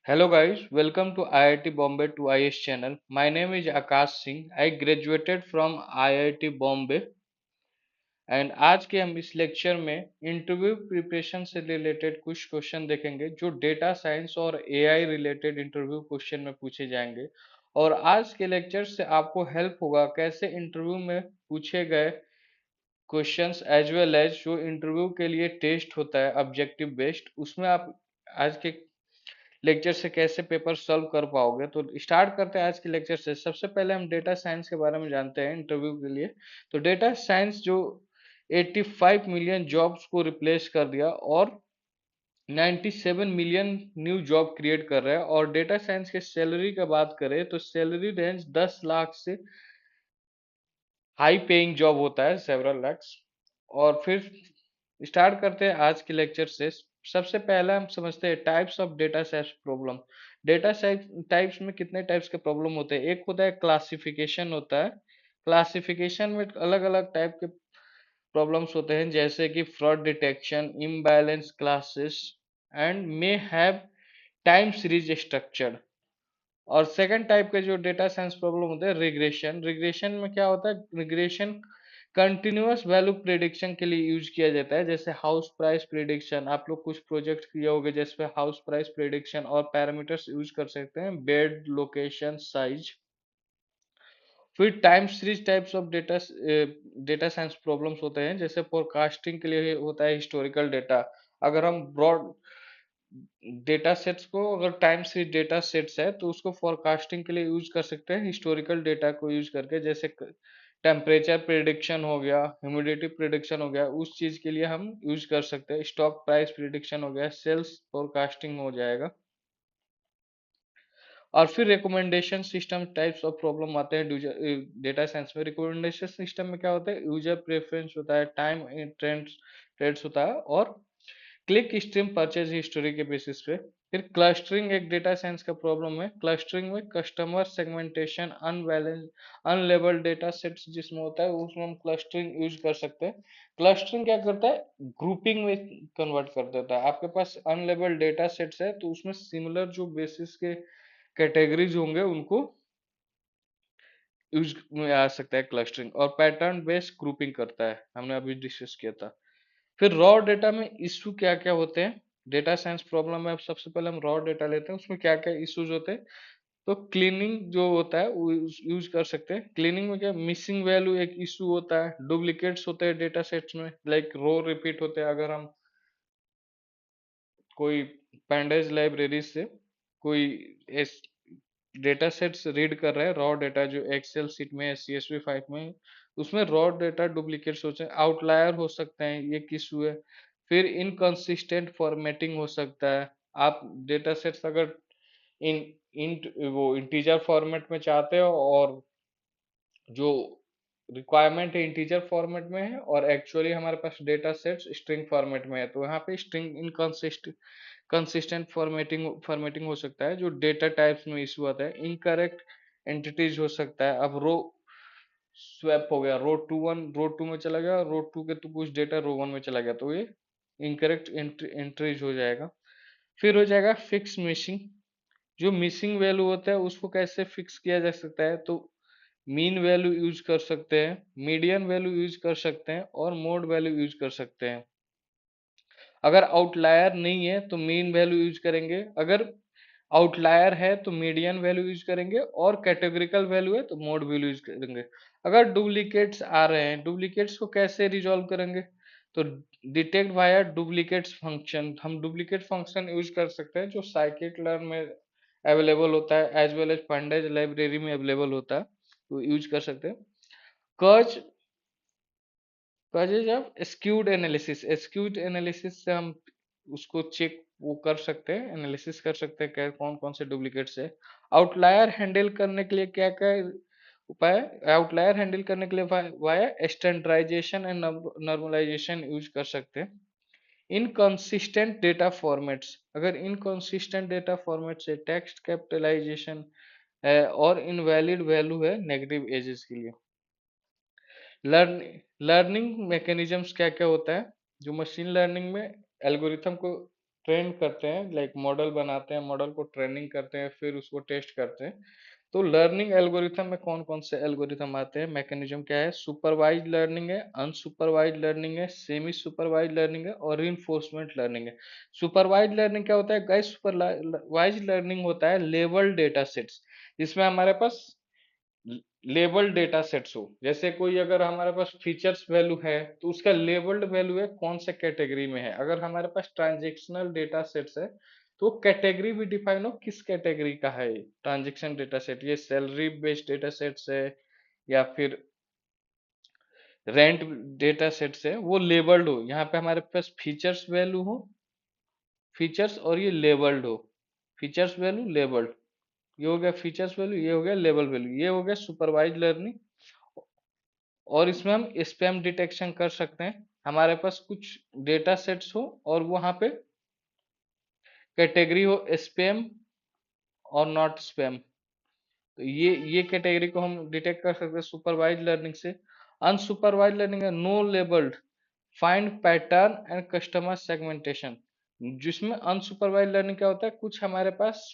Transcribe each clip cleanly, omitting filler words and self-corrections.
Hello guys, welcome to IIT Bombay to IS channel. My name is Akash Singh. I graduated from IIT Bombay and आज के हम इस lecture में interview preparation से related कुछ question देखेंगे जो डेटा साइंस और एआई रिलेटेड इंटरव्यू क्वेश्चन में पूछे जाएंगे। और आज के लेक्चर से आपको हेल्प होगा कैसे इंटरव्यू में पूछे गए क्वेश्चंस एज वेल एज जो इंटरव्यू के लिए टेस्ट होता है ऑब्जेक्टिव बेस्ड उसमें आप आज के लेक्चर से कैसे पेपर सॉल्व कर पाओगे। तो स्टार्ट करते हैं आज के लेक्चर से। सबसे पहले हम डेटा साइंस के बारे में जानते हैं इंटरव्यू के लिए। तो डेटा साइंस जो 85 मिलियन जॉब्स को रिप्लेस कर दिया और 97 मिलियन न्यू जॉब क्रिएट कर रहा है। और डेटा साइंस के सैलरी का बात करें तो सैलरी रेंज 10 लाख से हाई पेइंग जॉब होता है, सेवरल लैक्स। और फिर स्टार्ट करते हैं आज के लेक्चर से। सबसे पहला हम समझते हैं types of data science problem. Data types में कितने टाइप्स के प्रॉब्लम होते हैं। एक होता है क्लासिफिकेशन होता है। क्लासिफिकेशन में अलग अलग टाइप के प्रॉब्लम्स होते हैं जैसे कि fraud detection, imbalance classes and may have time series structure. और सेकंड टाइप के जो डेटा साइंस प्रॉब्लम होते हैं रिग्रेशन। रिग्रेशन में क्या होता है, रिग्रेशन कंटिन्यूअस वैल्यू प्रिडिक्शन के लिए यूज किया जाता है जैसे हाउस प्राइस प्रिडिक्शन। आप लोग कुछ प्रोजेक्ट किए होंगे जिसपे हाउस प्राइस प्रिडिक्शन और पैरामीटर्स यूज कर सकते हैं, बेड, लोकेशन, साइज। फिर time series types of data science problems होते हैं जैसे फोरकास्टिंग के लिए होता है हिस्टोरिकल डेटा। अगर हम ब्रॉड डेटा सेट्स को, अगर टाइम सीरीज डेटा सेट्स है तो उसको फोरकास्टिंग के लिए यूज कर सकते हैं हिस्टोरिकल डेटा को यूज करके। जैसे टेम्परेचर प्रिडिक्शन हो गया, ह्यूमिडिटी प्रिडिक्शन हो गया, उस चीज के लिए हम यूज कर सकते हैं। स्टॉक प्राइस प्रिडिक्शन हो गया, सेल्स फोरकास्टिंग हो जाएगा। और फिर recommendation system types of problem आते हैं डेटा साइंस में। रिकमेंडेशन सिस्टम में क्या होता है, यूजर प्रेफरेंस होता है, टाइम ट्रेंड्स ट्रेड्स होता है, और क्लिक स्ट्रीम परचेज हिस्ट्री के बेसिस पे। फिर क्लस्टरिंग एक डेटा साइंस का प्रॉब्लम है। क्लस्टरिंग में customer segmentation, unbalance unlabelled data sets जिसमें होता है उसमें हम क्लस्टरिंग यूज कर सकते हैं। क्लस्टरिंग क्या करता है, ग्रुपिंग में कन्वर्ट कर देता है। आपके पास अनलेबल्ड डेटा सेट्स है तो उसमें सिमिलर जो बेसिस के कैटेगरीज होंगे उनको यूज में आ सकता है क्लस्टरिंग। और पैटर्न बेस्ड ग्रुपिंग करता है, हमने अभी डिस्कस किया था। फिर रॉ डेटा में इशू क्या क्या होते हैं डेटा साइंस प्रॉब्लम में। अब सबसे पहले हम रॉ डेटा लेते हैं, उसमें क्या क्या इश्यूज होते हैं। तो क्लीनिंग जो होता है वो यूज कर सकते हैं। क्लीनिंग में क्या, मिसिंग वैल्यू एक इशू होता है, डुप्लीकेट्स होते हैं डेटा सेट्स में, लाइक रो रिपीट होते हैं। अगर हम कोई पैंडेज लाइब्रेरी से कोई डेटा सेट्स रीड कर रहे हैं, रॉ डेटा जो एक्सेल सीट में है, CSV फाइल में, उसमें रॉ डेटा डुप्लीकेट्स होते हैं, आउटलायर हो सकते हैं, ये इशू है। फिर इनकंसिस्टेंट फॉर्मेटिंग हो सकता है। आप डेटा सेट्स अगर इन इन वो इंटीजर फॉर्मेट में चाहते हो और जो रिक्वायरमेंट है इंटीजर फॉर्मेट में है, और एक्चुअली हमारे पास डेटा सेट्स स्ट्रिंग फॉर्मेट में है, तो यहाँ पे स्ट्रिंग कंसिस्टेंट फॉर्मेटिंग हो सकता है जो डेटा टाइप्स में इशू आता है। इनकरेक्ट एंटिटीज हो सकता है। अब रो स्वैप हो गया, रो टू वन रो टू में चला गया, रो टू के तो कुछ डेटा रो वन में चला गया, तो ये इनकरेक्ट एंट्रीज हो जाएगा। फिर हो जाएगा फिक्स मिसिंग। जो मिसिंग वैल्यू होता है उसको कैसे फिक्स किया जा सकता है, तो मीन वैल्यू यूज कर सकते हैं, मीडियन वैल्यू यूज कर सकते हैं, और मोड वैल्यू यूज कर सकते हैं। अगर आउटलायर नहीं है तो मीन वैल्यू यूज करेंगे, अगर आउटलायर है तो मीडियन वैल्यू यूज करेंगे, और कैटेगरिकल वैल्यू है तो मोड वैल्यू यूज करेंगे। अगर डुप्लीकेट्स आ रहे हैं, डुप्लीकेट्स को कैसे रिजॉल्व करेंगे, तो डिटेक्ट वाया डुप्लीकेट्स फंक्शन, हम डुप्लीकेट फंक्शन यूज कर सकते हैं जो साइकिट लर्न में अवेलेबल होता है एज वेल एज पंडेज लाइब्रेरी में अवेलेबल होता है, तो यूज कर सकते हैं। कर्ज कर्ज जब स्क्यूड एनालिसिस, स्क्यूड एनालिसिस से हम उसको चेक वो कर सकते हैं, एनालिसिस कर सकते हैं क्या कौन कौन से डुप्लीकेट्स है। आउटलायर हैंडल करने के लिए क्या क्या उपाय, आउटलायर हैंडल करने के लिए via standardization and normalization use कर सकते हैं। इनकंसिस्टेंट डेटा फॉर्मेट्स, अगर इनकंसिस्टेंट डेटा फॉर्मेट से टेक्स्ट कैपिटलाइजेशन है और इनवैलिड वैल्यू है नेगेटिव एजेस के लिए। लर्निंग मैकेनिज्म्स क्या क्या होता है, जो मशीन लर्निंग में एल्गोरिथम को ट्रेन करते हैं, लाइक मॉडल बनाते हैं, मॉडल को ट्रेनिंग करते हैं, फिर उसको टेस्ट करते हैं। तो लर्निंग एल्गोरिथम में कौन कौन से एल्गोरिथम आते हैं, मैकेनिज्म क्या है? सुपरवाइज लर्निंग है, अनसुपरवाइज लर्निंग है, सेमी सुपरवाइज लर्निंग है और रीइंफोर्समेंट लर्निंग है। सुपरवाइज लर्निंग क्या होता है गाइस? सुपरवाइज लर्निंग होता है लेबल डेटा सेट्स, जिसमें हमारे पास लेबल डेटा सेट्स हो। जैसे कोई अगर हमारे पास फीचर्स वैल्यू है तो उसका लेबल्ड वैल्यू है कौन से कैटेगरी में है। अगर हमारे पास ट्रांजेक्शनल डेटा सेट्स है तो कैटेगरी भी डिफाइन हो किस कैटेगरी का है ये ट्रांजेक्शन डेटा सेट, ये सैलरी बेस्ड डेटा सेट्स है या फिर रेंट डेटा सेट्स है, वो लेबल्ड हो। यहाँ पे हमारे पास फीचर्स वैल्यू हो, फीचर्स, और ये लेबल्ड हो, फीचर्स वैल्यू लेबल्ड। ये हो गया फीचर्स वैल्यू, ये हो गया लेबल वैल्यू, ये हो गया सुपरवाइज लर्निंग। और इसमें हम स्पैम डिटेक्शन कर सकते हैं। हमारे पास कुछ डेटा सेट्स हो और वहां पे कैटेगरी हो स्पैम और नॉट स्पैम, तो ये कैटेगरी को हम डिटेक्ट कर सकते हैं सुपरवाइज लर्निंग से। अनसुपरवाइज लर्निंग है no labelled find pattern and customer segmentation. जिसमें अनसुपरवाइज लर्निंग क्या होता है, कुछ हमारे पास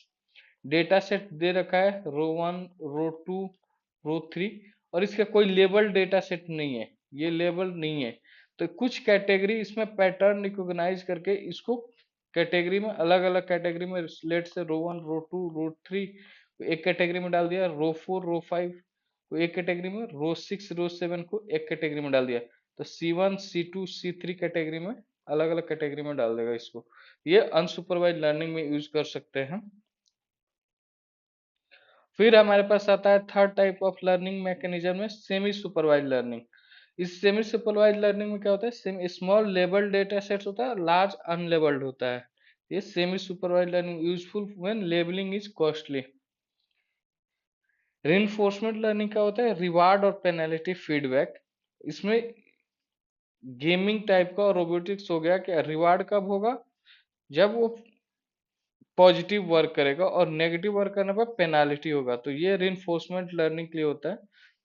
डेटा सेट दे रखा है, row one, row two, row three, और इसका कोई लेबल डेटा सेट नहीं है, ये लेबल नहीं है। तो कुछ कैटेगरी इसमें पैटर्न रिकॉग्नाइज करके इसको कैटेगरी में, अलग अलग कैटेगरी में, let say row one, row two, row three एक कैटेगरी में डाल दिया, रो फोर, रो फाइव को एक कैटेगरी में, रो सिक्स, रो सेवन को एक कैटेगरी में डाल दिया। तो C1, C2, C3 कैटेगरी में, अलग अलग कैटेगरी में डाल देगा इसको। ये अनसुपरवाइज लर्निंग में यूज कर सकते हैं। फिर हमारे पास आता है third type of learning mechanism में सेमी सुपरवाइज लर्निंग। इस सेमी सुपरवाइज लर्निंग में क्या होता है, स्मॉल लेबल्ड डेटा सेट्स होता है, लार्ज अनलेबल्ड होता है। ये semi supervise learning useful when labelling is costly. Reinforcement learning क्या होता है, रिवार्ड और पेनल्टी फीडबैक। इसमें गेमिंग टाइप का और रोबोटिक्स हो गया कि रिवार्ड कब होगा, जब वो पॉजिटिव वर्क करेगा, और नेगेटिव वर्क करने पर पेनाल्टी होगा। तो ये रिइंफोर्समेंट लर्निंग के लिए होता है।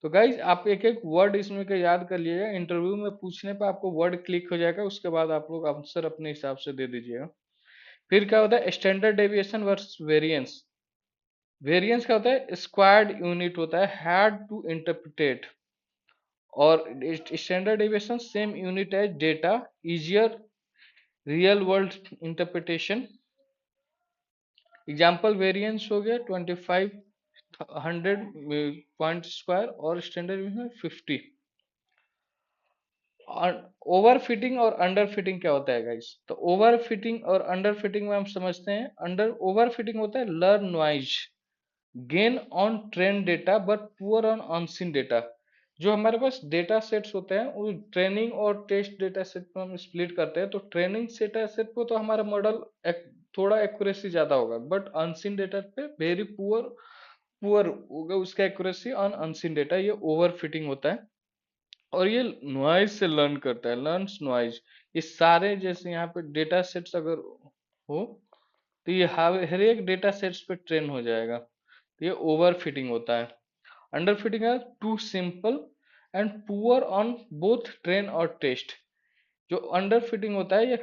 तो गाइज आप एक एक वर्ड इसमें का याद कर लीजिएगा, इंटरव्यू में पूछने पर आपको वर्ड क्लिक हो जाएगा, उसके बाद आप लोग आंसर अपने हिसाब से दे दीजिएगा। फिर क्या होता है, standard deviation versus variance. Variance क्या होता है, स्क्वायर्ड यूनिट होता है, हार्ड टू इंटरप्रिटेट। और standard deviation same unit as data, easier real world interpretation. Example variance हो गया 2500 पॉइंट स्क्वायर और स्टैंडर्ड में 50। और ओवर फिटिंग और अंडर फिटिंग क्या होता है गाइस? तो ओवर फिटिंग और अंडर फिटिंग में हम समझते हैं, अंडर ओवर फिटिंग होता है learn noise gain on train data but poor on unseen data. जो हमारे पास डेटा सेट्स होते हैं वो ट्रेनिंग और टेस्ट डेटा सेट में हम स्प्लिट करते हैं। तो ट्रेनिंग डेटा सेट पे तो हमारा मॉडल थोड़ा एक्यूरेसी ज्यादा होगा, बट अनसीन डेटा पे वेरी पुअर पुअर होगा उसका एक्यूरेसी ऑन अनसीन डेटा। ये ओवर फिटिंग होता है। और ये नॉइज से लर्न करता है, लर्न्स नॉइज। ये सारे जैसे यहाँ पे डेटा सेट्स अगर हो तो ये हर एक डेटा सेट्स पे ट्रेन हो जाएगा। तो ये ओवर फिटिंग होता है। अंडर फिटिंग है too simple and poor on both train और टेस्ट। जो अंडर फिटिंग होता है ये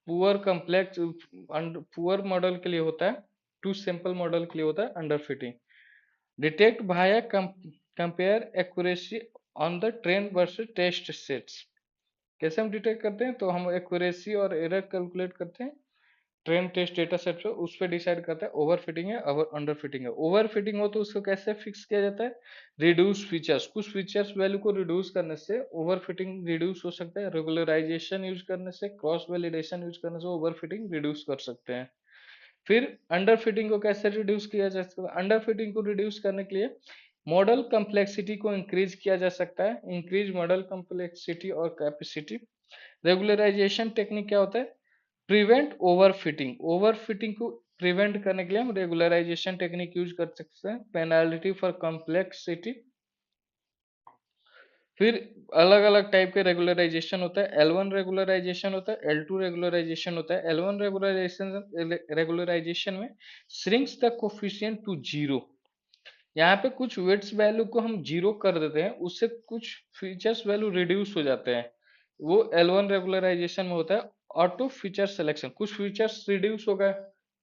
पुअर कम्प्लेक्स, पुअर मॉडल के लिए होता है, टू सिंपल मॉडल के लिए होता है under fitting. Detect via compare accuracy on the train versus test sets. कैसे हम डिटेक्ट करते हैं, तो हम एक्यूरेसी और एरर कैलकुलेट करते हैं ट्रेन टेस्ट डेटा सेट पे, उस पर डिसाइड करता है ओवर फिटिंग है और अंडर फिटिंग है। ओवर फिटिंग हो तो उसको कैसे फिक्स किया जाता है, रिड्यूस फीचर्स, कुछ फीचर्स वैल्यू को रिड्यूस करने से ओवर फिटिंग रिड्यूस हो सकता है। रेगुलराइजेशन यूज करने से, क्रॉस वैलिडेशन यूज करने से ओवर फिटिंग रिड्यूस कर सकते हैं। फिर अंडर फिटिंग को कैसे रिड्यूस किया जा सकता है, अंडर फिटिंग को रिड्यूस करने के लिए मॉडल कम्प्लेक्सिटी को इंक्रीज किया जा सकता है, इंक्रीज मॉडल कम्प्लेक्सिटी और कैपेसिटी। रेगुलराइजेशन टेक्निक क्या होता है, प्रिवेंट ओवरफिटिंग, ओवरफिटिंग को प्रिवेंट करने के लिए हम रेगुलराइजेशन टेक्निक यूज कर सकते हैं। Penalty for complexity. फिर अलग अलग टाइप के रेगुलराइजेशन होता है, L1 रेगुलराइजेशन होता है, L2 रेगुलराइजेशन होता है। L1 रेगुलराइजेशन में shrinks the coefficient to zero. यहाँ पे कुछ वेट्स वैल्यू को हम जीरो कर देते हैं, उससे कुछ फीचर्स वैल्यू रिड्यूस हो जाते हैं, वो L1 रेगुलराइजेशन में होता है। ऑटो फीचर सिलेक्शन, कुछ फीचर्स रिड्यूस हो गए,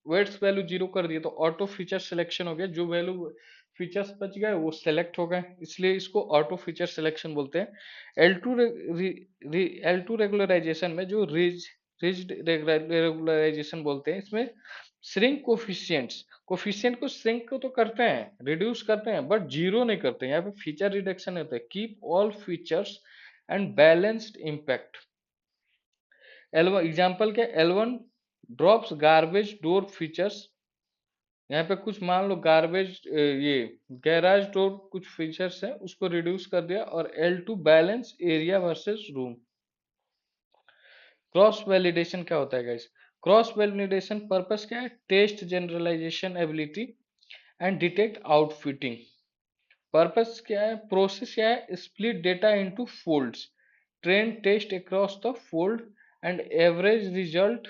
वेट्स वैल्यू जीरो कर दिए तो ऑटो फीचर सिलेक्शन हो गया, जो वैल्यू फीचर्स बच गए वो सेलेक्ट हो गए, इसलिए इसको ऑटो फीचर सिलेक्शन बोलते हैं। L2 रेगुलराइजेशन में जो रिज रेगुलराइजेशन बोलते हैं, इसमें श्रिंक कोफिशिएंट्स, कोफिशिएंट को श्रिंक को तो करते हैं, रिड्यूस करते हैं, बट जीरो नहीं करते, यहाँ पे फीचर रिडक्शन होता है। Keep all features and balanced impact. L1 example क्या, L1 drops garbage door features, यहाँ पे कुछ मान लो गार्बेज ये गैराज डोर कुछ फीचर्स है उसको रिड्यूस कर दिया। और L2 balance area versus room. Cross validation क्या होता है गाइस? क्रॉस वैलिडेशन पर्पस क्या है? Test generalization ability and detect outfitting. Purpose क्या है, प्रोसेस क्या है? Split data into folds, train test across the fold and average result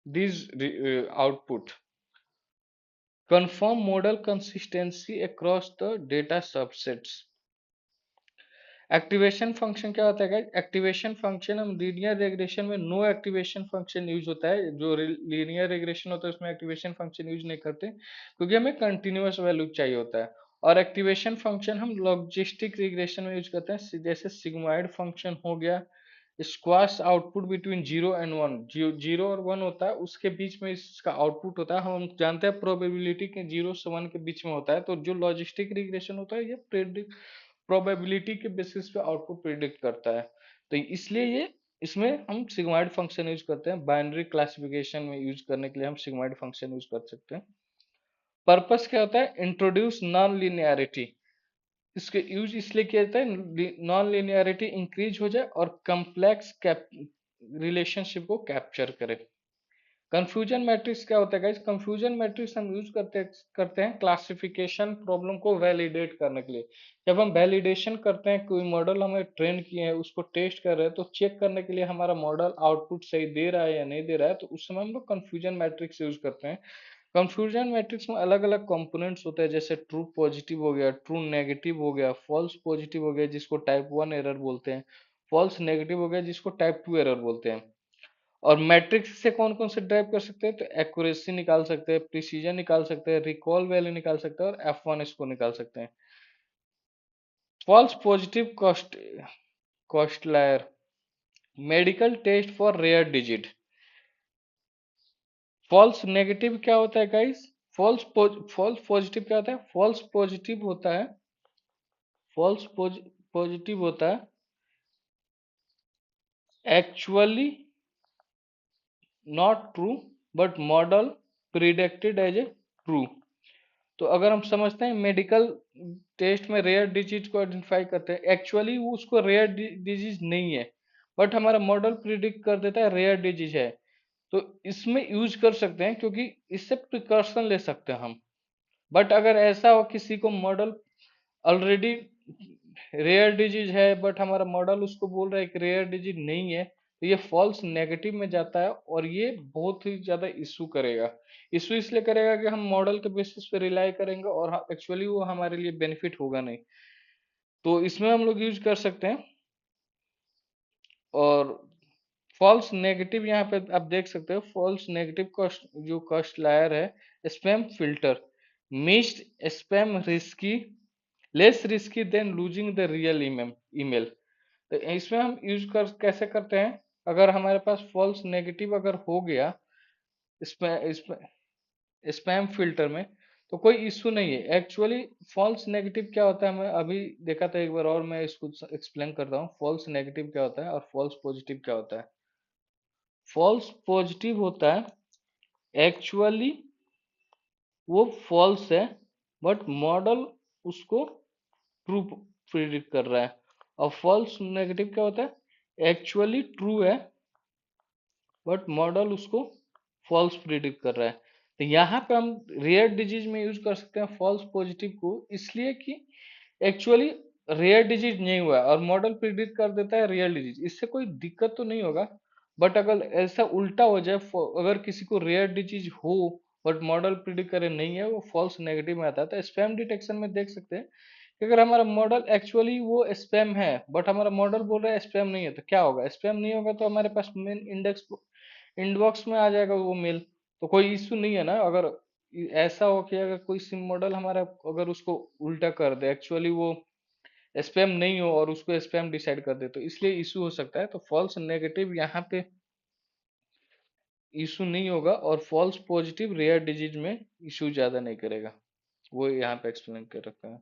these output. Confirm model consistency across the data subsets. Activation function क्या होता है guys? Activation function हम linear regression में no activation function use होता है, जो linear regression होता है उसमें एक्टिवेशन फंक्शन यूज नहीं करते क्योंकि हमें कंटिन्यूअस वैल्यू चाहिए होता है। और एक्टिवेशन फंक्शन हम लॉजिस्टिक रिग्रेशन में यूज करते हैं, जैसे सिग्मॉइड फंक्शन हो गया, स्क्वाश आउटपुट बिटवीन 0 and 1, 0 और 1 होता है, उसके बीच में इसका आउटपुट होता है। हम जानते हैं प्रोबेबिलिटी के 0 से 1 के बीच में होता है, तो जो लॉजिस्टिक रिग्रेशन होता है ये प्रेडिक्ट प्रोबेबिलिटी के बेसिस पे आउटपुट प्रिडिक्ट करता है। तो इसलिए ये इसमें हम सिग्मॉइड फंक्शन यूज करते हैं, बाइनरी क्लासिफिकेशन में यूज करने के लिए हम सिग्मॉइड फंक्शन यूज कर सकते हैं। पर्पस क्या होता है? इंट्रोड्यूस नॉन लिनियरिटी, इसके यूज इसलिए किया जाता है नॉन लिनियरिटी इंक्रीज हो जाए और कम्प्लेक्स रिलेशनशिप को कैप्चर करे। कंफ्यूजन मैट्रिक्स क्या होता है गाइस? कंफ्यूजन मैट्रिक्स हम यूज करते हैं क्लासिफिकेशन प्रॉब्लम को वैलिडेट करने के लिए। जब हम वैलिडेशन करते हैं, कोई मॉडल हमें ट्रेन किए हैं उसको टेस्ट कर रहे हैं, तो चेक करने के लिए हमारा मॉडल आउटपुट सही दे रहा है या नहीं दे रहा है, तो उस समय हम लोग कंफ्यूजन मैट्रिक्स यूज करते हैं। कंफ्यूजन मैट्रिक्स में अलग अलग कंपोनेंट्स होते हैं, जैसे ट्रू पॉजिटिव हो गया, ट्रू नेगेटिव हो गया, फॉल्स पॉजिटिव हो गया जिसको टाइप 1 एरर बोलते हैं, फॉल्स नेगेटिव हो गया जिसको टाइप 2 एरर बोलते हैं। और मैट्रिक्स से कौन कौन से ड्राइव कर सकते हैं? तो एक्यूरेसी निकाल सकते हैं, प्रिसीजन निकाल सकते हैं, रिकॉल वैल्यू निकाल सकते हैं और F1 इसको निकाल सकते हैं। False positive costlier, medical test for rare digit. False negative क्या होता है गाइस? फॉल्स पॉजिटिव क्या होता है? फॉल्स पॉजिटिव होता है, फॉल्स पॉजिटिव होता है actually not true but model predicted as a true. तो अगर हम समझते हैं मेडिकल टेस्ट में रेयर डिजीज को आइडेंटिफाई करते हैं, एक्चुअली वो उसको रेयर डिजीज नहीं है, बट हमारा मॉडल प्रिडिक्ट कर देता है रेयर डिजीज है, तो इसमें यूज कर सकते हैं क्योंकि इससे प्रिकॉशन ले सकते हैं हम। बट अगर ऐसा हो किसी को मॉडल ऑलरेडी रेयर डिजीज है बट हमारा मॉडल उसको बोल रहा है कि रेयर डिजीज नहीं है, तो ये फॉल्स नेगेटिव में जाता है और ये बहुत ही ज्यादा इशू करेगा। इशू इसलिए करेगा कि हम मॉडल के बेसिस पे रिलाई करेंगे और एक्चुअली वो हमारे लिए बेनिफिट होगा नहीं, तो इसमें हम लोग यूज कर सकते हैं। और फॉल्स नेगेटिव यहाँ पे आप देख सकते हो, फॉल्स नेगेटिव कॉस्ट जो कॉस्ट लायर है, spam filter, missed spam risky, less risky then losing the real email. तो इसमें हम यूज कर कैसे करते हैं? अगर हमारे पास फॉल्स नेगेटिव अगर हो गया स्पैम फिल्टर में, तो कोई इश्यू नहीं है। एक्चुअली फॉल्स नेगेटिव क्या होता है, मैं अभी देखा था एक बार और मैं इसको एक्सप्लेन कर रहा हूँ। फॉल्स नेगेटिव क्या होता है और फॉल्स पॉजिटिव क्या होता है। फॉल्स पॉजिटिव होता है एक्चुअली वो फॉल्स है बट मॉडल उसको ट्रू प्रिडिक्ट कर रहा है। और फॉल्स नेगेटिव क्या होता है? एक्चुअली ट्रू है बट मॉडल उसको फॉल्स प्रिडिक्ट कर रहा है। तो यहाँ पे हम रेयर डिजीज में यूज कर सकते हैं फॉल्स पॉजिटिव को, इसलिए कि एक्चुअली रेयर डिजीज नहीं हुआ है और मॉडल प्रिडिक्ट कर देता है रियल डिजीज, इससे कोई दिक्कत तो नहीं होगा। बट अगर ऐसा उल्टा हो जाए, अगर किसी को रेयर डिजीज हो बट मॉडल प्रिडिक्ट करे नहीं है, वो फॉल्स नेगेटिव में आता है। तो स्पैम डिटेक्शन में देख सकते हैं कि अगर हमारा मॉडल एक्चुअली वो स्पैम है, बट हमारा मॉडल बोल रहा है स्पैम नहीं है, तो क्या होगा? स्पैम नहीं होगा तो हमारे पास मेन इंडेक्स इनबॉक्स में आ जाएगा वो मेल, तो कोई इश्यू नहीं है ना। अगर ऐसा हो कि अगर कोई सिम मॉडल हमारा अगर उसको उल्टा कर दे, एक्चुअली वो स्पैम नहीं हो और उसको स्पैम डिसाइड कर दे, तो इसलिए इशू हो सकता है। तो फॉल्स नेगेटिव यहाँ पे इशू नहीं होगा, और फॉल्स पॉजिटिव रेयर डिजीज में इशू ज्यादा नहीं करेगा, वो यहाँ पे एक्सप्लेन कर रखा है।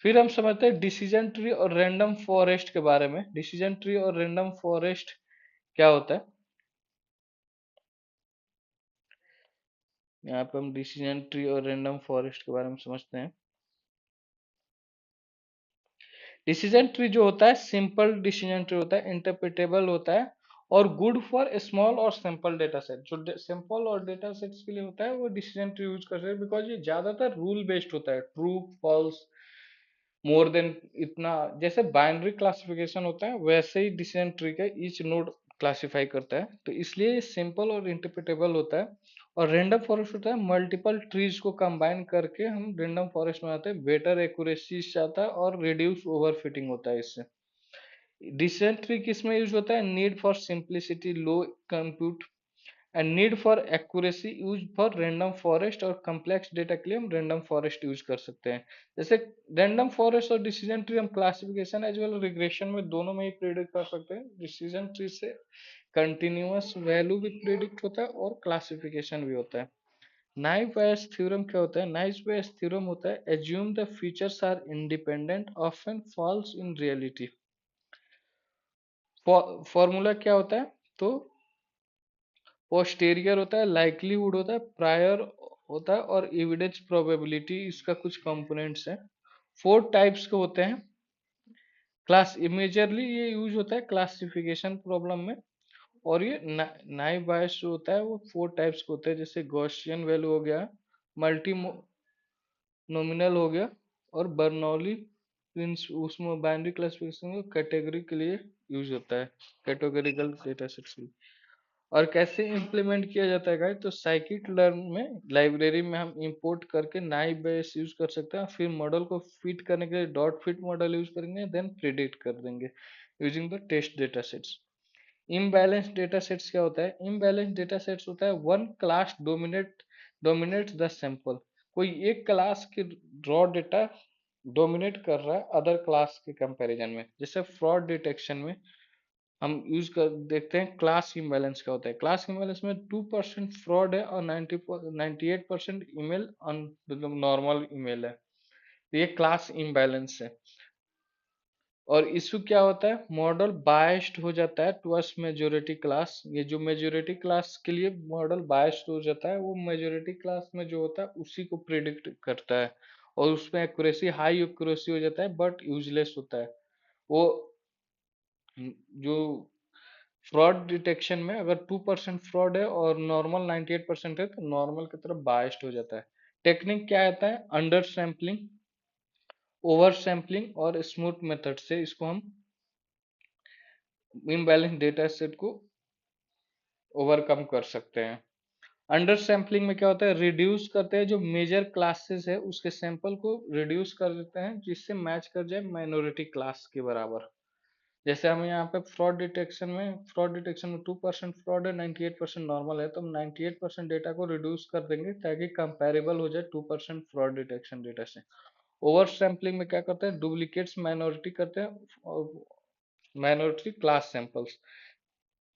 फिर हम समझते हैं डिसीजन ट्री और रैंडम फॉरेस्ट के बारे में। डिसीजन ट्री और रैंडम फॉरेस्ट क्या होता है? यहाँ पे हम डिसीजन ट्री और रैंडम फॉरेस्ट के बारे में समझते हैं। डिसीजन ट्री जो होता है सिंपल डिसीजन ट्री होता है, इंटरप्रेटेबल होता है, और गुड फॉर स्मॉल और सिंपल डेटा सेट। जो सिंपल और डेटा सेट्स के लिए होता है वो डिसीजन ट्री यूज कर सकते हैं, बिकॉज ये ज्यादातर रूल बेस्ड होता है, ट्रू फॉल्स मोर देन इतना। जैसे बाइनरी क्लासिफिकेशन होता है वैसे ही डिसीजन ट्री का ईच नोड क्लासिफाई करता है, तो इसलिए ये सिंपल और इंटरप्रेटेबल होता है। और रेंडम फॉरेस्ट होता है मल्टीपल ट्रीज को कंबाइन करके हम रेंडम फॉरेस्ट में आते हैं, बेटर एक्यूरेसी आता है और रिड्यूस ओवरफिटिंग होता है इससे। डिसीजन ट्री किस में यूज होता है? Need for simplicity, low compute and need for accuracy use for random forest, और कम्प्लेक्स डेटा के लिए हम रैंडम फॉरेस्ट यूज कर सकते हैं। जैसे रैंडम फॉरेस्ट और डिसीजन ट्री हम क्लासिफिकेशन एज वेल रिग्रेशन में दोनों में ही प्रिडिक्ट कर सकते हैं। डिसीजन ट्री से कंटिन्यूअस वैल्यू भी प्रिडिक्ट होता है और क्लासिफिकेशन भी होता है। नाइव बायस थ्योरम क्या होता है? नाइव बायस थ्योरम होता है assume the features are independent often false in reality. Formula क्या होता है? तो पोस्टेरियर होता है, लाइक्लीहुड होता है, प्रायर होता है, और एविडेंस प्रोबेबिलिटी इसका कुछ कंपोनेंट्स हैं। फोर टाइप्स के होते हैं। क्लास मेजरली ये यूज होता है क्लासिफिकेशन प्रॉब्लम में। और ये नाइव बायस जो होता है वो फोर टाइप्स के होते हैं, जैसे गॉसियन वैल्यू हो गया, मल्टी नॉमिनल हो गया, और बर्नौली प्रिंस उसमें बाइनरी क्लासिफिकेशन कैटेगरी के लिए यूज होता है, कैटेगरिकल डेटा सेट्स। और कैसे इम्प्लीमेंट किया जाता है गाइस? तो साइकिट लर्न में लाइब्रेरी में हम इंपोर्ट करके नाइव बेस यूज कर सकते हैं, फिर मॉडल को फिट करने के लिए डॉट फिट मॉडल यूज करेंगे, देन प्रिडिक्ट कर देंगे using the test data sets. Imbalance data sets क्या होता है? इम्बैलेंस डेटा सेट्स होता है one class dominates the sample. कोई एक क्लास की रॉ डेटा डोमिनेट कर रहा है अदर क्लास के कंपैरिजन में। जैसे फ्रॉड डिटेक्शन में हम यूज कर देखते हैं क्लास इम्बैलेंस क्या होता है। क्लास इम्बैलेंस में 2% फ्रॉड है और 98% ईमेल मतलब नॉर्मल ईमेल है, तो ये क्लास इम्बैलेंस है। और इशू क्या होता है? मॉडल बायस्ड हो जाता है टुवर्ड्स मेजोरिटी क्लास। ये जो मेजोरिटी क्लास के लिए मॉडल बायस्ड हो जाता है, वो मेजोरिटी क्लास में जो होता है उसी को प्रिडिक्ट करता है, और उसमें एक्यूरेसी हाई एक्यूरेसी हो जाता है बट यूजलेस होता है वो। जो फ्रॉड डिटेक्शन में अगर 2% फ्रॉड है और नॉर्मल 98% है, तो नॉर्मल की तरफ बायस्ड हो जाता है। टेक्निक क्या आता है? अंडर सैम्पलिंग, ओवर सैम्पलिंग और स्मूथ मेथड से इसको हम इम्बैलेंस डेटा सेट को ओवरकम कर सकते हैं। अंडर सैम्पलिंग में क्या होता है? रिड्यूस करते हैं जो मेजर क्लासेस है उसके सैंपल को रिड्यूस कर देते हैं जिससे मैच कर जाए माइनॉरिटी क्लास के बराबर। जैसे हम यहाँ पे फ्रॉड डिटेक्शन में 2% फ्रॉड है, 98% नॉर्मल है, तो हम 98% डेटा को रिड्यूस कर देंगे ताकि कंपेरेबल हो जाए 2% फ्रॉड डिटेक्शन डेटा से। ओवर सैम्पलिंग में क्या करते हैं? डुप्लीकेट्स माइनॉरिटी करते हैं, और माइनॉरिटी क्लास सैंपल्स,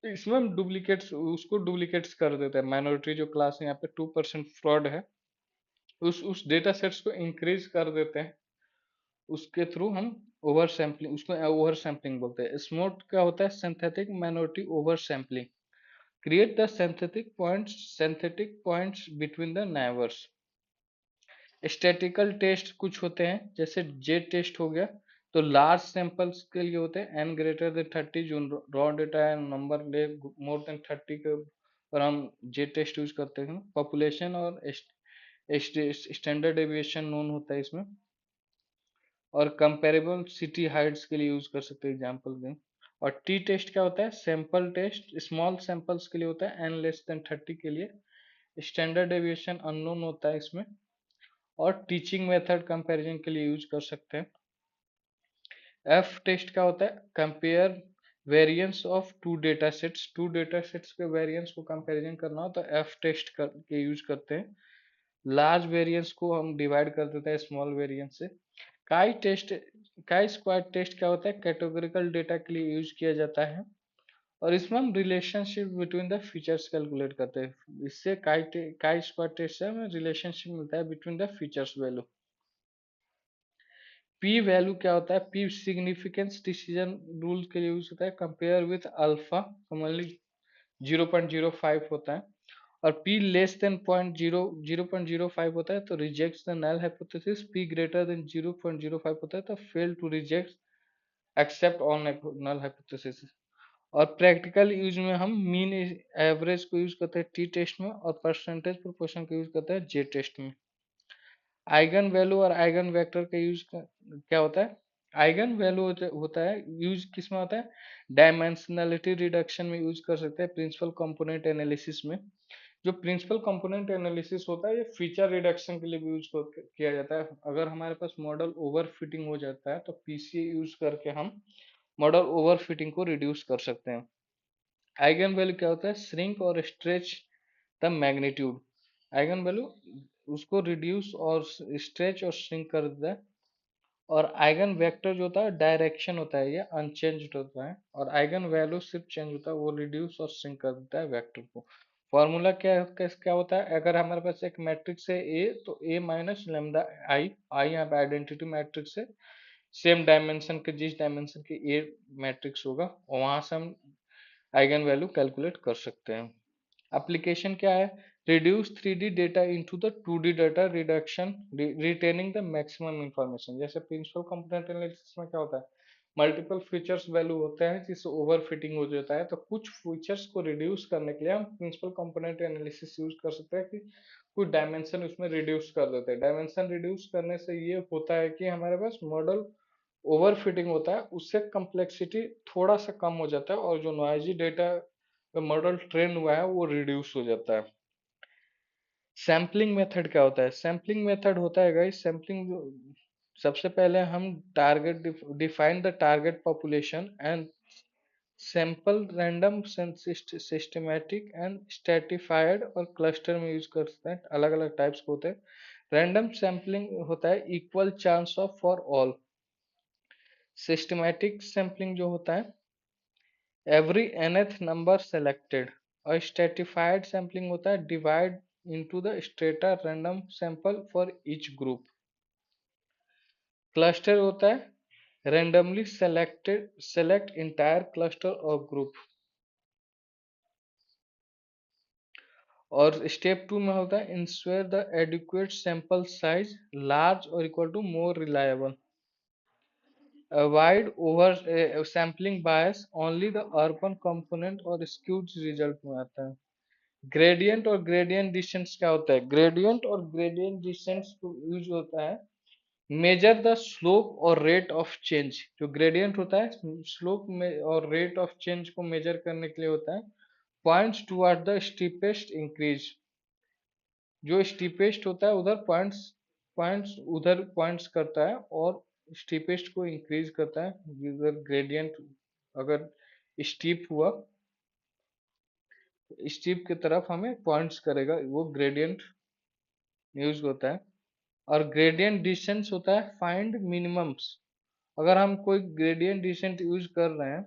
इसमें हम डुप्लीकेट्स उसको डुप्लीकेट्स कर देते हैं। माइनॉरिटी जो क्लास है यहाँ पे 2% फ्रॉड है, उस डेटा सेट्स को इंक्रीज कर देते हैं, उसके थ्रू हम ओवर सैम्पलिंग, उसको ओवर सैम्पलिंग बोलते हैं। स्मूथ क्या होता है? Synthetic minority oversampling, create the synthetic points between the neighbours. Statistical test कुछ होते हैं, जैसे जे टेस्ट हो गया, तो लार्ज सैंपल्स के लिए होते हैं एन ग्रेटर देन 30, जो रॉ डेटा है नंबर ले मोर देन 30 के, और हम जे टेस्ट यूज करते हैं। पॉपुलेशन और स्टैंडर्ड डेविएशन नोन होता है इसमें। और कंपेरेबल सिटी हाइट्स के लिए यूज कर सकते हैं, एग्जांपल दें। और टी टेस्ट क्या होता है? सैंपल टेस्ट, स्मॉल सैंपल्स के लिए होता है, एन लेस देन 30 के लिए। स्टैंडर्ड डेविएशन अननोन होता है इसमें। और टीचिंग मेथड कंपैरिजन के लिए यूज कर सकते हैं। एफ टेस्ट क्या होता है? Compare variance of two data sets के वेरिएंस को कंपैरिजन करना हो तो एफ टेस्ट के यूज करते हैं। लार्ज वेरिएंस को हम डिवाइड कर देते हैं स्मॉल वेरिएंस से। काई टेस्ट, काई स्क्वाड टेस्ट क्या होता है? कैटेगोरिकल डेटा के लिए यूज किया जाता है और इसमें हम relationship between the features calculate करते हैं। इससे काई स्क्वाड टेस्ट से हमें रिलेशनशिप मिलता है between the features value. P value क्या होता है? पी सिग्निफिकेंस डिसीजन रूल के लिए यूज होता है। कंपेयर विथ अल्फा कॉमनली 0.05 होता है और p लेस देन 0.05 होता है तो rejects the null hypothesis. p greater than 0.05 होता है तो fail to reject accept on null hypothesis. और प्रैक्टिकल यूज में हम मीन एवरेज को यूज करते हैं टी टेस्ट में और परसेंटेज प्रोपोर्शन को यूज करते हैं जे टेस्ट में। आइगन वैल्यू और आइगन वेक्टर का यूज क्या होता है? आइगन वैल्यू होता है यूज किस में होता है? डायमेंशनलिटी रिडक्शन में यूज कर सकते हैं, प्रिंसिपल कंपोनेंट एनालिसिस में। जो प्रिंसिपल कंपोनेंट एनालिसिस होता है ये फीचर रिडक्शन के लिए भी यूज किया जाता है। अगर हमारे पास मॉडल ओवर फिटिंग हो जाता है तो पीसीए यूज करके हम मॉडल ओवर फिटिंग को रिड्यूस कर सकते हैं। आइगन वैल्यू क्या होता है? श्रिंक और stretch the magnitude. Eigen value उसको रिड्यूस और स्ट्रेच और श्रिंक कर देता है। और आइगन वेक्टर जो होता है डायरेक्शन होता है, ये अनचेंज्ड होता है और आइगन वैल्यू सिर्फ चेंज होता है, वो रिड्यूस और श्रिंक कर देता है वेक्टर को। फॉर्मूला क्या होता है? अगर हमारे पास एक मैट्रिक्स है ए तो ए माइनस लेमदा आई, आई यहाँ पे आइडेंटिटी मैट्रिक्स है, सेम डायमेंशन के जिस डायमेंशन के ए मैट्रिक्स होगा और वहां से हम आइगन वैल्यू कैलकुलेट कर सकते हैं। एप्लीकेशन क्या है? Reduce 3D data into the 2D data reduction retaining the maximum information. जैसे प्रिंसिपल कंपोनेंट एनालिसिस में क्या होता है? मल्टीपल फीचर्स वैल्यू होते हैं जिससे ओवर फिटिंग हो जाता है, तो कुछ फीचर्स को रिड्यूस करने के लिए हम प्रिंसिपल कंपोनेंट एनालिसिस यूज कर सकते हैं कि कुछ डायमेंशन उसमें रिड्यूस कर देते हैं। डायमेंशन रिड्यूस करने से ये होता है कि हमारे पास मॉडल ओवर फिटिंग होता है, उससे कम्प्लेक्सिटी थोड़ा सा कम हो जाता है और जो नॉइजी डेटा मॉडल ट्रेन हुआ है वो रिड्यूस हो जाता है। सैम्पलिंग मेथड क्या होता है? सैम्पलिंग मेथड होता है गाइस, सैम्पलिंग सबसे पहले हम target define the target population and sample random systematic and stratified और क्लस्टर में यूज करते हैं। अलग अलग टाइप्स के होते हैं। रैंडम सैम्पलिंग होता है equal chance of for all. Systematic sampling जो होता है every nth number selected। और stratified sampling होता है divide into the strata random sample for each group। cluster होता है randomly select entire cluster or group। और स्टेप 2 में होता है ensure the adequate sample size large or equal to more reliable। avoid over sampling bias only the urban component और skewed result में आता है। ग्रेडियंट और ग्रेडियंट डिस्टेंस क्या होता है? ग्रेडियंट और ग्रेडियंट डिस्टेंस यूज होता है मेजर द स्लोप और रेट ऑफ चेंज। जो ग्रेडियंट होता है स्लोप में और रेट ऑफ चेंज को मेजर करने के लिए होता है। Points toward the steepest increase. जो स्टीपेस्ट होता है उधर पॉइंट्स पॉइंट्स उधर पॉइंट्स करता है और स्टीपेस्ट को इंक्रीज करता है। अगर ग्रेडियंट अगर स्टीप हुआ स्टीप की तरफ हमें पॉइंट्स करेगा, वो ग्रेडियंट यूज होता है। और ग्रेडियंट डिस्टेंस होता है फाइंड मिनिमम्स। अगर हम कोई ग्रेडियंट डिसेंट यूज कर रहे हैं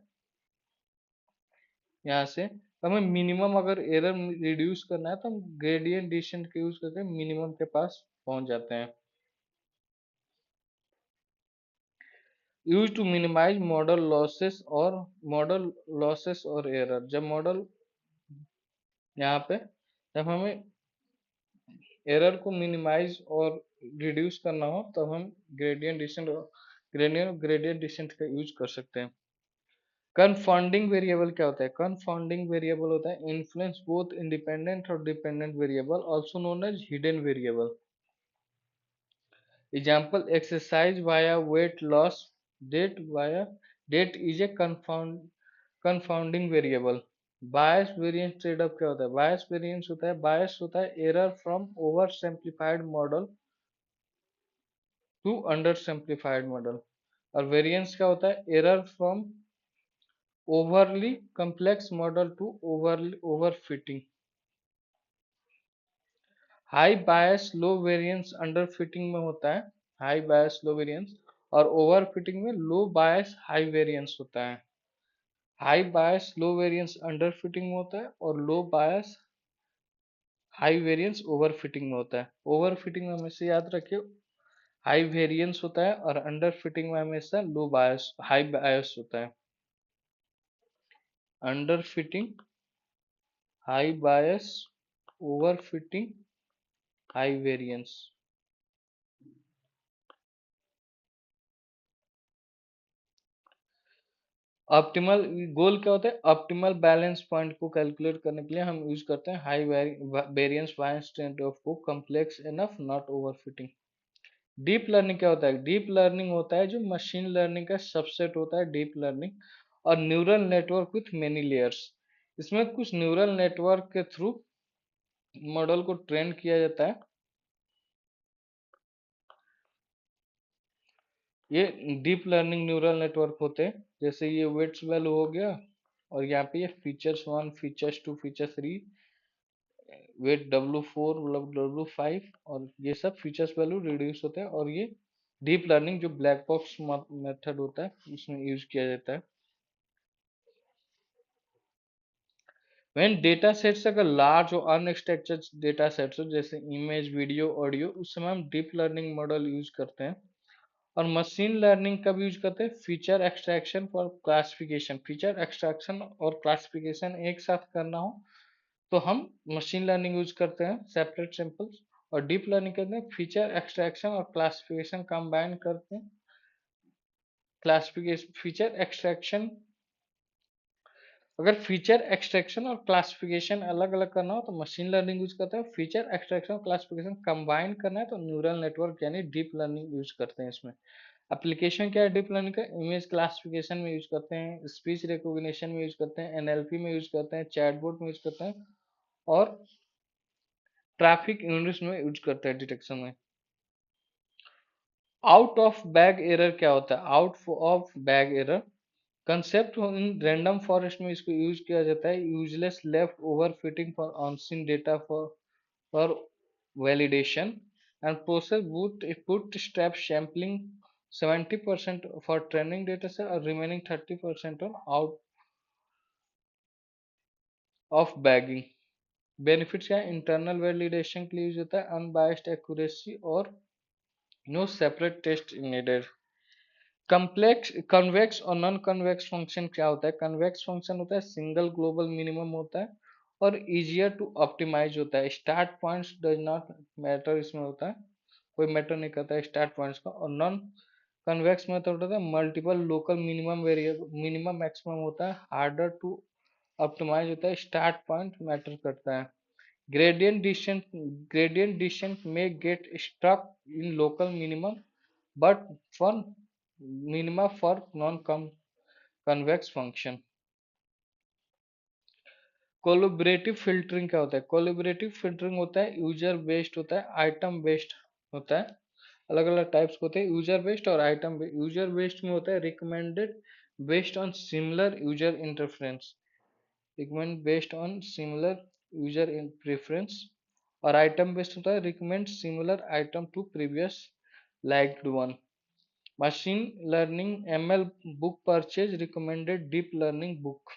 यहाँ से तो हमें मिनिमम अगर एरर रिड्यूस करना है तो हम ग्रेडियंट डिसेंट का यूज करके मिनिमम के पास पहुंच जाते हैं। Use to minimise model losses और एरर। जब मॉडल यहाँ पे जब हमें एरर को मिनिमाइज और रिड्यूस करना हो तब हम ग्रेडियंट डिसेंट का यूज कर सकते हैं। कनफाउंडिंग वेरिएबल क्या होता है? कनफाउंडिंग वेरिएबल होता है इन्फ्लुएंस बोथ इंडिपेंडेंट और dependent variable also known as hidden variable. Example exercise via weight loss via diet is a confounding variable. Bias variance trade off क्या होता है? बायस वेरिएंस होता है error from over simplified model to under simplified model. और variance क्या होता है? Error from overly complex model to over fitting. High bias low variance under fitting में होता है, हाई बायस लो वेरिएंस, और ओवर फिटिंग में लो बायस हाई वेरिएंस होता है। High bias low variance under fitting में होता है और लो बायस हाई वेरिएंस ओवर फिटिंग में होता है। ओवर फिटिंग में हमेशा याद रखिए हाई वेरिएंस होता है और अंडर फिटिंग में हमेशा लो बायस हाई बायस होता है। Under fitting high bias, over fitting high variance. Optimal goal क्या होता है? ऑप्टिमल बैलेंस पॉइंट को कैलकुलेट करने के लिए हम यूज करते हैं high variance bias trend off को complex enough not over fitting. Deep learning क्या होता है? डीप लर्निंग होता है जो मशीन लर्निंग का सबसेट होता है, डीप लर्निंग, और neural network with many layers. इसमें कुछ न्यूरल नेटवर्क के थ्रू मॉडल को ट्रेन किया जाता है। ये डीप लर्निंग न्यूरल नेटवर्क होते हैं, जैसे ये वेट्स वैल्यू हो गया, और यहाँ पे ये features 1, features 2, feature 3, wait W4, W5, और ये सब फीचर्स वैल्यू रिड्यूस होते हैं। और ये डीप लर्निंग जो ब्लैक बॉक्स मेथड होता है उसमें यूज किया जाता है। व्हेन डेटा सेट्स अगर लार्ज और अनस्ट्रक्चर्ड डेटा सेट्स हो, जैसे इमेज, वीडियो, ऑडियो, उस समय हम डीप लर्निंग मॉडल यूज करते हैं। और मशीन लर्निंग कब यूज करते हैं? Feature extraction for classification. Feature extraction और क्लासिफिकेशन एक साथ करना हो तो हम मशीन लर्निंग यूज करते हैं, सेपरेट सैंपल्स। और डीप लर्निंग करते हैं फीचर एक्सट्रैक्शन और क्लासिफिकेशन कंबाइन करते हैं। क्लासिफिकेशन फीचर एक्सट्रैक्शन, अगर फीचर एक्सट्रैक्शन और क्लासिफिकेशन अलग अलग करना हो तो मशीन लर्निंग यूज करते हैं। फीचर एक्सट्रैक्शन और क्लासिफिकेशन कंबाइन करना है तो न्यूरल नेटवर्क यानी डीप लर्निंग यूज करते हैं इसमें। एप्लीकेशन क्या है डीप लर्निंग का? इमेज क्लासिफिकेशन में यूज करते हैं, स्पीच रिकॉग्निशन में यूज करते हैं, एनएलपी में यूज करते हैं, चैटबॉट में यूज करते हैं, और ट्रैफिक यूनिट्स में यूज करते हैं डिटेक्शन में। आउट ऑफ बैग एरर क्या होता है? Out of bag error concept in random forest में इसको यूज किया जाता है। Useless left over fitting for unseen data for validation and process bootstrap sampling 70% for training data set और remaining 30% on out of bagging। Benefits क्या है? Internal validation के लिए यूज होता है, अनबायस्ड एक्यूरेसी, और no separate test needed. Complex convex और non convex function क्या होता है? कन्वेक्स फंक्शन होता है सिंगल ग्लोबल मिनिमम होता है और इजियर टू ऑप्टिमाइज होता है। Start points does not matter इसमें होता है, कोई मैटर नहीं करता है स्टार्ट पॉइंट्स का। और नॉन कन्वेक्स मेथड होता है multiple local minimum variable minimum maximum होता है, हार्डर टू ऑप्टिमाइज होता है, स्टार्ट पॉइंट मैटर करता है। ग्रेडियंट डिसेंट में get stuck in local minimum but for minima for non-convex function। Collaborative filtering क्या होता है? कोलैबोरेटिव फिल्टरिंग होता है यूजर बेस्ड होता है, आइटम बेस्ड होता है। अलग अलग टाइप्स होते हैं यूजर बेस्ड और आइटम बेस्ड। यूजर बेस्ड में होता है recommended based on similar user interference, recommend based on similar user preference. और आइटम बेस्ड होता है recommend similar item to previous liked one. Machine learning ML book purchase recommended deep learning book.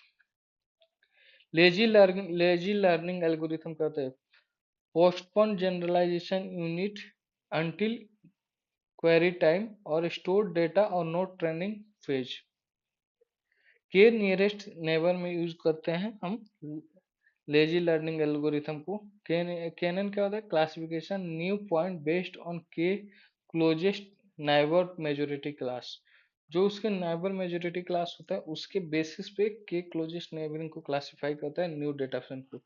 Lazy learning algorithm कहते हैं postpone generalisation unit until query time और store data और not training phase. K nearest neighbour में use करते हैं हम lazy learning algorithm को। Kenin क्या होता है? Classification new point based on के क्लोजेस्ट नाइबर मेजोरिटी क्लास। जो उसके नाइबर मेजोरिटी क्लास होता है उसके बेसिस पे के क्लोजेस्ट नेबरिंग को क्लासिफाई करता है न्यू डेटा फ्रेम को।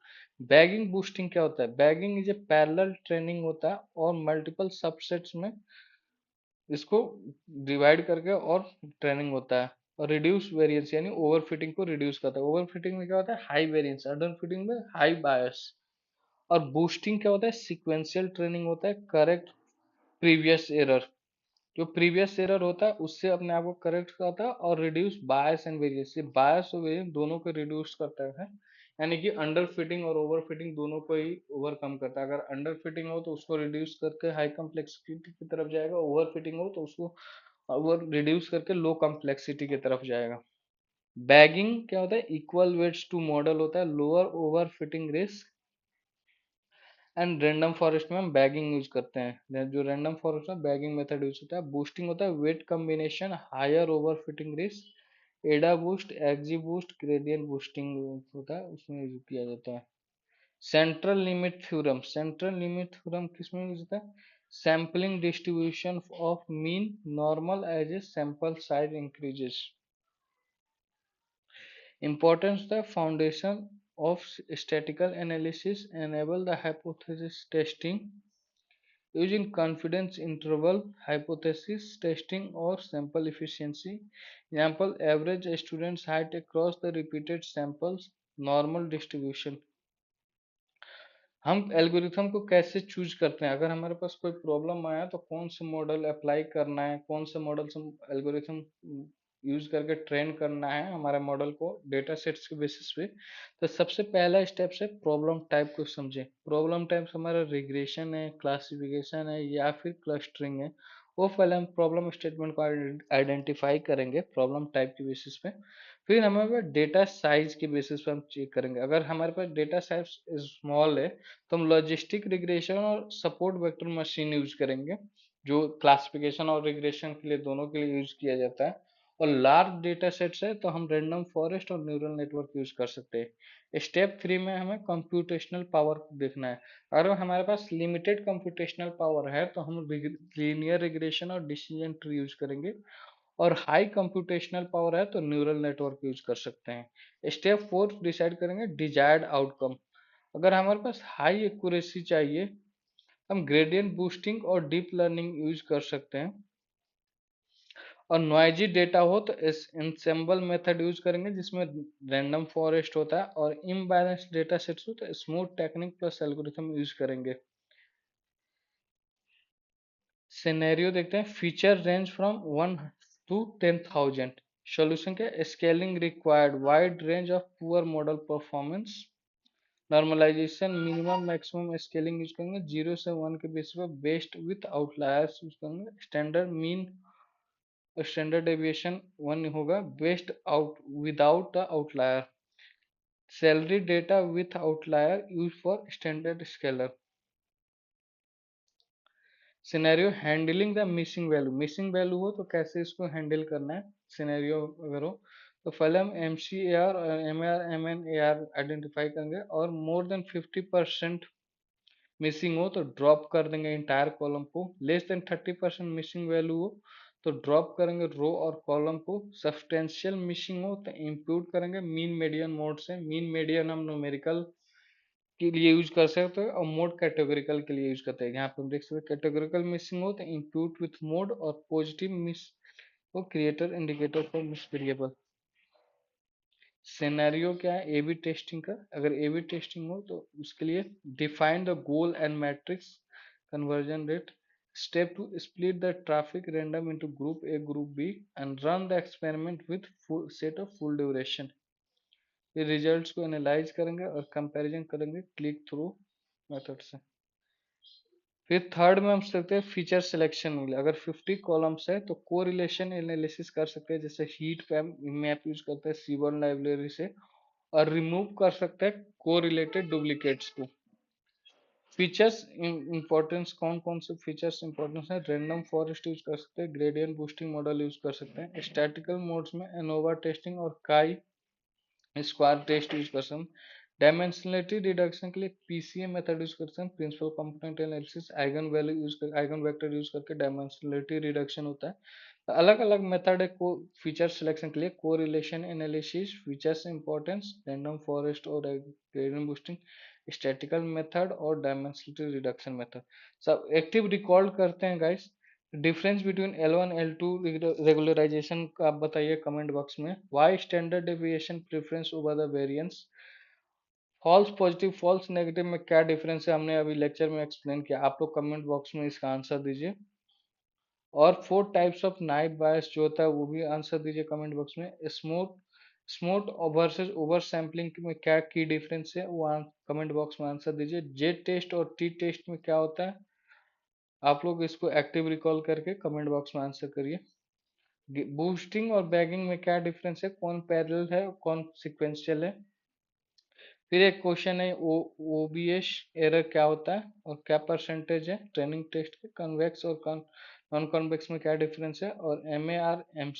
बैगिंग बूस्टिंग क्या होता है? Bagging is a parallel training होता है और मल्टीपल सबसेट्स में इसको डिवाइड करके और ट्रेनिंग होता है। और रिड्यूस वेरिएंस यानी ओवर फिटिंग को रिड्यूस करता है। ओवर फिटिंग में क्या होता है? High variance. अंडर फिटिंग में हाई बायस। और बूस्टिंग क्या होता है? सीक्वेंशियल ट्रेनिंग होता है, करेक्ट प्रीवियस एरर। जो प्रीवियस एरर होता है उससे अपने आप को करेक्ट करता है, और रिड्यूस बायस एंड वेरिएंस, ये बायस और वेरिएंस दोनों को रिड्यूस करता है। यानी कि अंडर फिटिंग और ओवर फिटिंग दोनों को ही ओवरकम करता है। अगर अंडर फिटिंग हो तो उसको रिड्यूस करके हाई कॉम्प्लेक्सिटी की तरफ जाएगा, ओवर फिटिंग हो तो उसको ओवर रिड्यूस करके लो कॉम्प्लेक्सिटी की तरफ जाएगा। बैगिंग क्या होता है, इक्वल वेट्स टू मॉडल होता है, lower over fitting risk. And random forest में हम बैगिंग यूज करते हैं, जो रैंडम फॉरेस्ट में बैगिंग मेथड यूज होता है। बूस्टिंग होता है weight combination, higher over fitting risk. AdaBoost, XGBoost, gradient boosting होता है, उसमें यूज किया जाता है। Central limit theorem, central limit theorem किसमें यूज होता है, sampling distribution of mean normal as a sample size increases. Importance, the foundation of statistical analysis enable the hypothesis testing using confidence interval, hypothesis testing or sample efficiency. Example, average student's height across the repeated samples, normal distribution. हम algorithm को कैसे choose करते हैं, अगर हमारे पास कोई problem आया तो कौन से मॉडल अप्लाई करना है, कौन से मॉडल से एल्गोरिथम यूज करके ट्रेन करना है हमारे मॉडल को डेटा सेट्स के बेसिस पे। तो सबसे पहला स्टेप है प्रॉब्लम टाइप को समझें। प्रॉब्लम टाइप हमारा रिग्रेशन है, क्लासिफिकेशन है या फिर क्लस्टरिंग है, वो पहले हम प्रॉब्लम स्टेटमेंट को आइडेंटिफाई करेंगे प्रॉब्लम टाइप के बेसिस पे। फिर हमारे पास डेटा साइज के बेसिस पे हम चेक करेंगे। अगर हमारे पास डेटा साइज स्मॉल है तो हम लॉजिस्टिक रिग्रेशन और सपोर्ट वेक्टर मशीन यूज करेंगे, जो क्लासिफिकेशन और रिग्रेशन के लिए दोनों के लिए यूज किया जाता है। और लार्ज डेटा सेट्स है तो हम रैंडम फॉरेस्ट और न्यूरल नेटवर्क यूज कर सकते हैं। स्टेप 3 में हमें कंप्यूटेशनल पावर देखना है। अगर हमारे पास लिमिटेड कंप्यूटेशनल पावर है तो हम लीनियर रिग्रेशन और डिसीजन ट्री यूज करेंगे, और हाई कंप्यूटेशनल पावर है तो न्यूरल नेटवर्क यूज कर सकते हैं। स्टेप 4 डिसाइड करेंगे डिजायर्ड आउटकम। अगर हमारे पास हाई एक्यूरेसी चाहिए, हम ग्रेडियंट बूस्टिंग और डीप लर्निंग यूज कर सकते हैं। और नॉइजी डेटा हो तो इस इंसेंबल मेथड यूज करेंगे जिसमें रैंडम फॉरेस्ट होता है, और इम्बैलेंस डेटा सेट्स हो तो smooth technique plus algorithm use करेंगे। सिनेरियो देखते हैं, feature range from 1 to 10,000। Solution के scaling required wide range of poor model performance. Normalization minimum maximum scaling use करेंगे, 0 से 1 के बेस पर बेस्ट विथ आउटलायर्स यूज करेंगे। स्टैंडर्ड मीन स्टैंडर्ड डेविएशन 1 होगा, best out without the outlier. Salary data with outlier use for standard scaler. Scenario handling the missing value, missing value हो तो कैसे इसको हैंडल करना है। सिनेरियो अगर हो तो पहले हम एम सी ए आर और M R M N A R identify करेंगे, और मोर देन 50% मिसिंग हो तो ड्रॉप कर देंगे इंटायर कॉलम को। लेस देन 30% मिसिंग वैल्यू हो तो ड्रॉप करेंगे रो और कॉलम को। सब्सटेंशियल मिसिंग हो तो इंप्यूट करेंगे मीन मीडियन मोड से। मीन मीडियन हम न्यूमेरिकल के लिए यूज कर सकते हैं और मोड कैटेगोरिकल के लिए यूज करते हैं। यहाँ पे हम देख सकते हैं कैटेगोरिकल मिसिंग हो तो इंप्यूट विथ मोड, और पॉजिटिव मिस वो creator indicator for miss variable. Scenario क्या है ए बी टेस्टिंग का, अगर ए बी टेस्टिंग हो तो उसके लिए define the goal and metrics conversion rate. Step 2 split the traffic random into group A group B and run the experiment with set of full duration. फिर results को analyse करेंगे और comparison करेंगे click through method से। फिर third में हम सकते हैं फीचर सिलेक्शन में, अगर 50 कॉलम्स है तो कोरिलेशन एनालिसिस कर सकते हैं, जैसे हीट मैप यूज करते हैं सीबर्न लाइब्रेरी से, और रिमूव कर सकते हैं कोरिलेटेड डुप्लीकेट्स को। फीचर्स इंपॉर्टेंस, कौन कौन से फीचर्स इंपॉर्टेंस है, रैंडम फॉरेस्ट यूज कर सकते हैं, ग्रेडियंट बूस्टिंग मॉडल यूज कर सकते हैं। स्टैटिकल मोड्स में एनोवा टेस्टिंग और काई स्क्वायर टेस्ट यूज कर सकते हैं। डायमेंशनलिटी रिडक्शन के लिए पीसीए मेथड यूज करते हैं, principal component analysis. Eigen value use कर आइगन वेक्टर यूज करके डायमेंशनलिटी रिडक्शन होता है। अलग अलग मेथड है को फीचर सिलेक्शन के लिए, correlation analysis, features importance, random forest और ग्रेडियंट बूस्टिंग, स्टैटिकल मेथड और डायमेंशनलिटी रिडक्शन मेथड। सब एक्टिव रिकॉर्ड करते हैं guys. Difference between L1 L2 regularisation का आप बताइए कमेंट बॉक्स में। Why standard deviation preference over the variance. False positive false negative में क्या डिफरेंस है, हमने अभी लेक्चर में एक्सप्लेन किया, आप लोग कमेंट बॉक्स में इसका आंसर दीजिए। और 4 टाइप्स ऑफ नाइव बायस जो होता है वो भी आंसर दीजिए कमेंट बॉक्स में। Smooth smooth versus over sampling में क्या की डिफरेंस है वो कमेंट बॉक्स में आंसर दीजिए। जे टेस्ट और टी टेस्ट में क्या होता है, आप लोग इसको एक्टिव रिकॉल करके कमेंट बॉक्स में आंसर करिए। बूस्टिंग और बैगिंग में क्या डिफरेंस है, कौन पैरेलल है और कौन सिक्वेंशियल है। फिर एक क्वेश्चन है ओबीएस एरर क्या होता है और क्या परसेंटेज है ट्रेनिंग टेस्ट के, कन्वेक्स और नॉन कन्वेक्स में क्या डिफरेंस है, और M A R M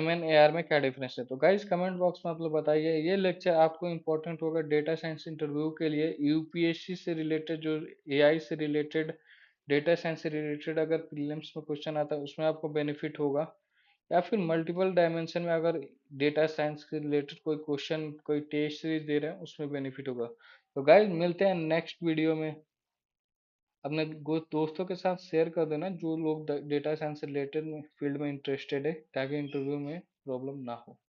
N A R में क्या डिफरेंस है। तो गाइज कमेंट बॉक्स में आप लोग बताइए। ये लेक्चर आपको इंपॉर्टेंट होगा डेटा साइंस इंटरव्यू के लिए। यूपीएससी से रिलेटेड जो एआई से रिलेटेड, डेटा साइंस से रिलेटेड अगर प्रीलिम्स में क्वेश्चन आता है उसमें आपको बेनिफिट होगा, या फिर मल्टीपल डायमेंशन में अगर डेटा साइंस के रिलेटेड कोई क्वेश्चन कोई टेस्ट सीरीज दे रहे हैं उसमें बेनिफिट होगा। तो गाइज मिलते हैं नेक्स्ट वीडियो में। अपने दोस्तों के साथ शेयर कर देना जो लोग डेटा साइंस से रिलेटेड फील्ड में इंटरेस्टेड है, ताकि इंटरव्यू में प्रॉब्लम ना हो।